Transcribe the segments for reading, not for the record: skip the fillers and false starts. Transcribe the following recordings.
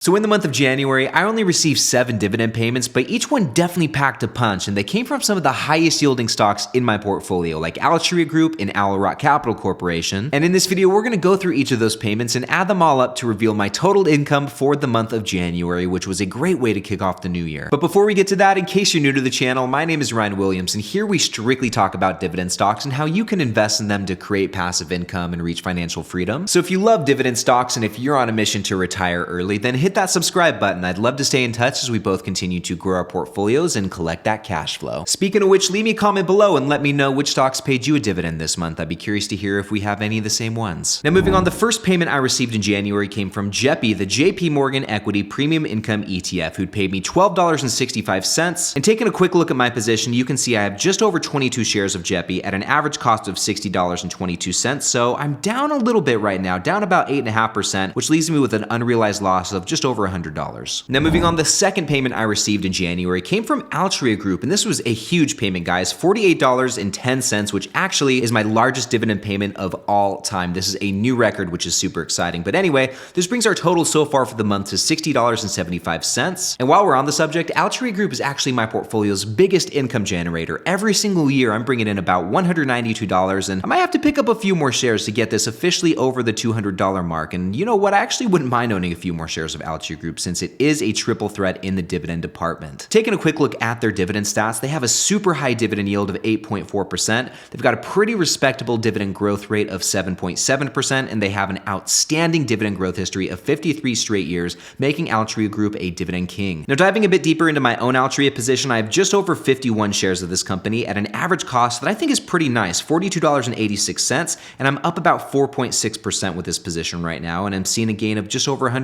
So in the month of January, I only received 7 dividend payments, but each one definitely packed a punch, and they came from some of the highest yielding stocks in my portfolio, like Altria Group and Altria Capital Corporation. And in this video, we're going to go through each of those payments and add them all up to reveal my total income for the month of January, which was a great way to kick off the new year. But before we get to that, in case you're new to the channel, my name is Ryan Williams, and here we strictly talk about dividend stocks and how you can invest in them to create passive income and reach financial freedom. So if you love dividend stocks and if you're on a mission to retire early, then hit that subscribe button. I'd love to stay in touch as we both continue to grow our portfolios and collect that cash flow. Speaking of which, leave me a comment below and let me know which stocks paid you a dividend this month. I'd be curious to hear if we have any of the same ones. Now moving on, the first payment I received in January came from JEPI, the JP Morgan Equity Premium Income ETF, who'd paid me $12.65. And taking a quick look at my position, you can see I have just over 22 shares of JEPI at an average cost of $60.22. So I'm down a little bit right now, down about 8.5%, which leaves me with an unrealized loss of just over $100. Now moving on, the second payment I received in January came from Altria Group, and this was a huge payment, guys, $48.10, which actually is my largest dividend payment of all time. This is a new record, which is super exciting. But anyway, this brings our total so far for the month to $60.75. And while we're on the subject, Altria Group is actually my portfolio's biggest income generator. Every single year, I'm bringing in about $192, and I might have to pick up a few more shares to get this officially over the $200 mark. And you know what? I actually wouldn't mind owning a few more shares of Altria Group, since it is a triple threat in the dividend department. Taking a quick look at their dividend stats, they have a super high dividend yield of 8.4%. They've got a pretty respectable dividend growth rate of 7.7%, and they have an outstanding dividend growth history of 53 straight years, making Altria Group a dividend king. Now diving a bit deeper into my own Altria position, I have just over 51 shares of this company at an average cost that I think is pretty nice, $42.86, and I'm up about 4.6% with this position right now, and I'm seeing a gain of just over $100.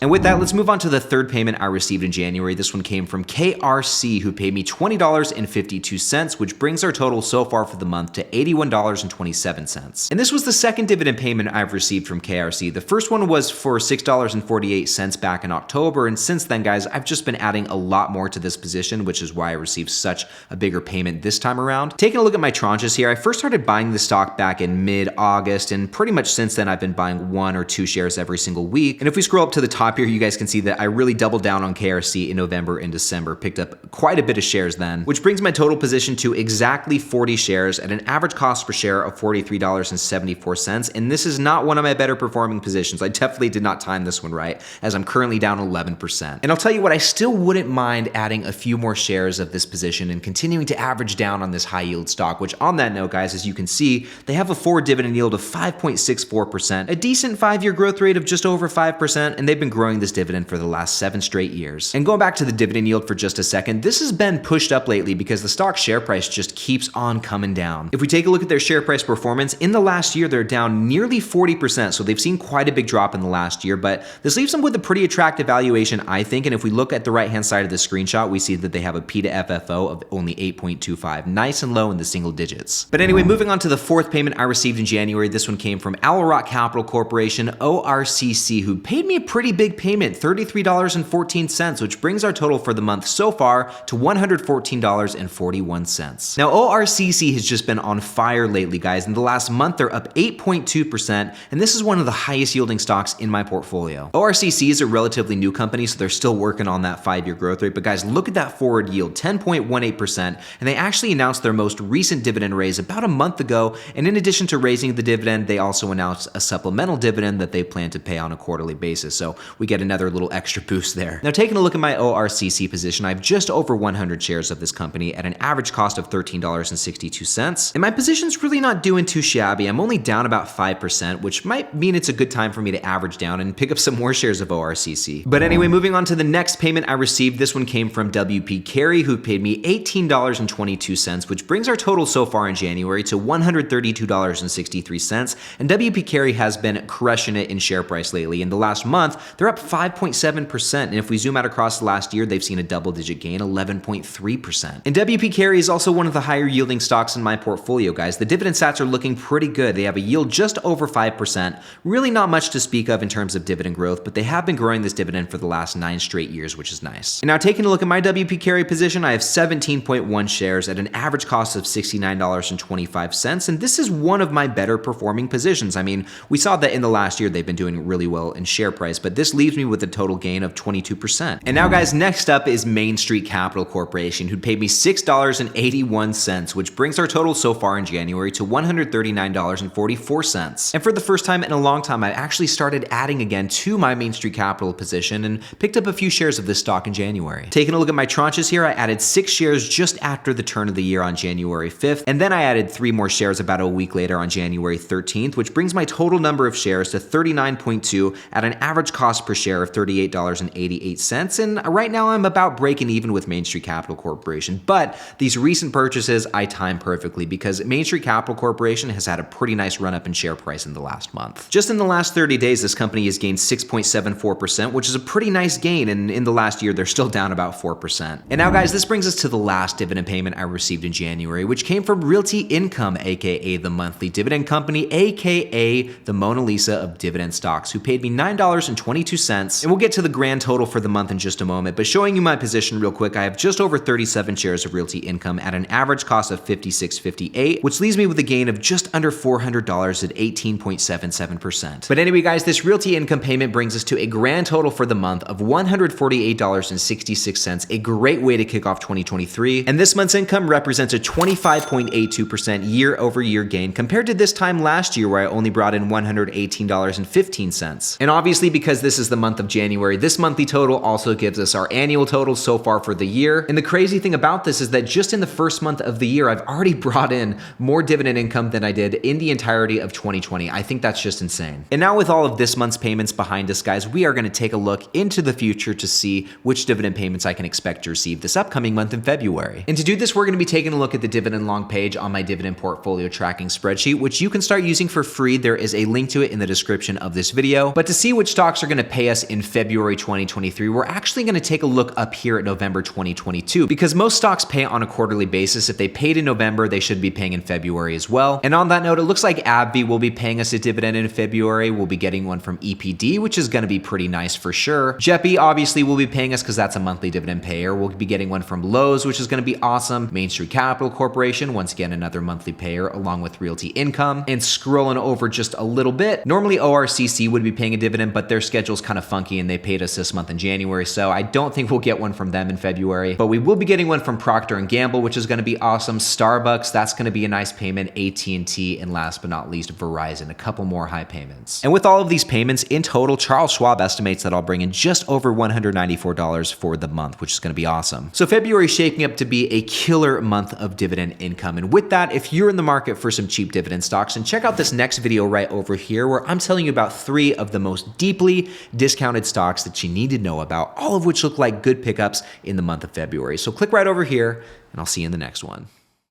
And with that, let's move on to the third payment I received in January. This one came from KRC, who paid me $20.52, which brings our total so far for the month to $81.27. And this was the second dividend payment I've received from KRC. The first one was for $6.48 back in October, and since then, guys, I've just been adding a lot more to this position, which is why I received such a bigger payment this time around. Taking a look at my tranches here, I first started buying the stock back in mid-August, and pretty much since then, I've been buying 1 or 2 shares every single week. And if we scroll up to the top here, you guys can see that I really doubled down on KRC in November and December, picked up quite a bit of shares then, which brings my total position to exactly 40 shares at an average cost per share of $43.74. And this is not one of my better performing positions. I definitely did not time this one right, as I'm currently down 11%. And I'll tell you what, I still wouldn't mind adding a few more shares of this position and continuing to average down on this high yield stock, which on that note, guys, as you can see, they have a forward dividend yield of 5.64%, a decent 5-year growth rate of just over 5%, and they've been growing this dividend for the last 7 straight years. And going back to the dividend yield for just a second, this has been pushed up lately because the stock share price just keeps on coming down. If we take a look at their share price performance, in the last year, they're down nearly 40%, so they've seen quite a big drop in the last year, but this leaves them with a pretty attractive valuation, I think, and if we look at the right-hand side of the screenshot, we see that they have a P to FFO of only 8.25, nice and low in the single digits. But anyway, moving on to the fourth payment I received in January, this one came from Altria Capital Corporation, ORCC, who paid me a pretty big payment, $33.14, which brings our total for the month so far to $114.41. Now, ORCC has just been on fire lately, guys. In the last month, they're up 8.2%, and this is one of the highest yielding stocks in my portfolio. ORCC is a relatively new company, so they're still working on that 5-year growth rate, but guys, look at that forward yield, 10.18%, and they actually announced their most recent dividend raise about a month ago, and in addition to raising the dividend, they also announced a supplemental dividend that they plan to pay on a quarterly basis, so we get another little extra boost there. Now, taking a look at my ORCC position, I have just over 100 shares of this company at an average cost of $13.62, and my position's really not doing too shabby. I'm only down about 5%, which might mean it's a good time for me to average down and pick up some more shares of ORCC. But anyway, moving on to the next payment I received, this one came from WP Carey, who paid me $18.22, which brings our total so far in January to $132.63, and WP Carey has been crushing it in share price lately. In the last month, they're up 5.7%, and if we zoom out across the last year, they've seen a double-digit gain, 11.3%. And WP Carey is also one of the higher yielding stocks in my portfolio, guys. The dividend stats are looking pretty good. They have a yield just over 5%, really not much to speak of in terms of dividend growth, but they have been growing this dividend for the last 9 straight years, which is nice. And now taking a look at my WP Carey position, I have 17.1 shares at an average cost of $69.25, and this is one of my better performing positions. I mean, we saw that in the last year they've been doing really well in share price, but this leaves me with a total gain of 22%. And now guys, next up is Main Street Capital Corporation, who paid me $6.81, which brings our total so far in January to $139.44. And for the first time in a long time, I actually started adding again to my Main Street Capital position and picked up a few shares of this stock in January. Taking a look at my tranches here, I added 6 shares just after the turn of the year on January 5th, and then I added 3 more shares about a week later on January 13th, which brings my total number of shares to 39.2 at an average cost per share of $38.88. And right now I'm about breaking even with Main Street Capital Corporation. But these recent purchases I timed perfectly because Main Street Capital Corporation has had a pretty nice run up in share price in the last month. Just in the last 30 days, this company has gained 6.74%, which is a pretty nice gain. And in the last year, they're still down about 4%. And now guys, this brings us to the last dividend payment I received in January, which came from Realty Income, aka the monthly dividend company, aka the Mona Lisa of dividend stocks, who paid me $9.22. And we'll get to the grand total for the month in just a moment, but showing you my position real quick, I have just over 37 shares of Realty Income at an average cost of $56.58, which leaves me with a gain of just under $400 at 18.77%. But anyway guys, this Realty Income payment brings us to a grand total for the month of $148.66, a great way to kick off 2023. And this month's income represents a 25.82% year-over-year gain compared to this time last year where I only brought in $118.15. And obviously because this is the month of January, this monthly total also gives us our annual total so far for the year. And the crazy thing about this is that just in the first month of the year, I've already brought in more dividend income than I did in the entirety of 2020. I think that's just insane. And now with all of this month's payments behind us, guys, we are going to take a look into the future to see which dividend payments I can expect to receive this upcoming month in February. And to do this, we're going to be taking a look at the dividend long page on my dividend portfolio tracking spreadsheet, which you can start using for free. There is a link to it in the description of this video. But to see which stocks are going to pay us in February 2023, we're actually going to take a look up here at November 2022, because most stocks pay on a quarterly basis. If they paid in November, they should be paying in February as well. And on that note, it looks like AbbVie will be paying us a dividend in February. We'll be getting one from EPD, which is going to be pretty nice for sure. JEPI obviously will be paying us because that's a monthly dividend payer. We'll be getting one from Lowe's, which is going to be awesome. Main Street Capital Corporation, once again, another monthly payer, along with Realty Income. And scrolling over just a little bit, normally ORCC would be paying a dividend, but their schedule's kind of funky and they paid us this month in January, so I don't think we'll get one from them in February. But we will be getting one from Procter & Gamble, which is going to be awesome. Starbucks, that's going to be a nice payment. AT&T, and last but not least, Verizon, a couple more high payments. And with all of these payments in total, Charles Schwab estimates that I'll bring in just over $194 for the month, which is going to be awesome. So February is shaping up to be a killer month of dividend income. And with that, if you're in the market for some cheap dividend stocks, and check out this next video right over here where I'm telling you about 3 of the most deeply discounted stocks that you need to know about, all of which look like good pickups in the month of February. So click right over here and I'll see you in the next one.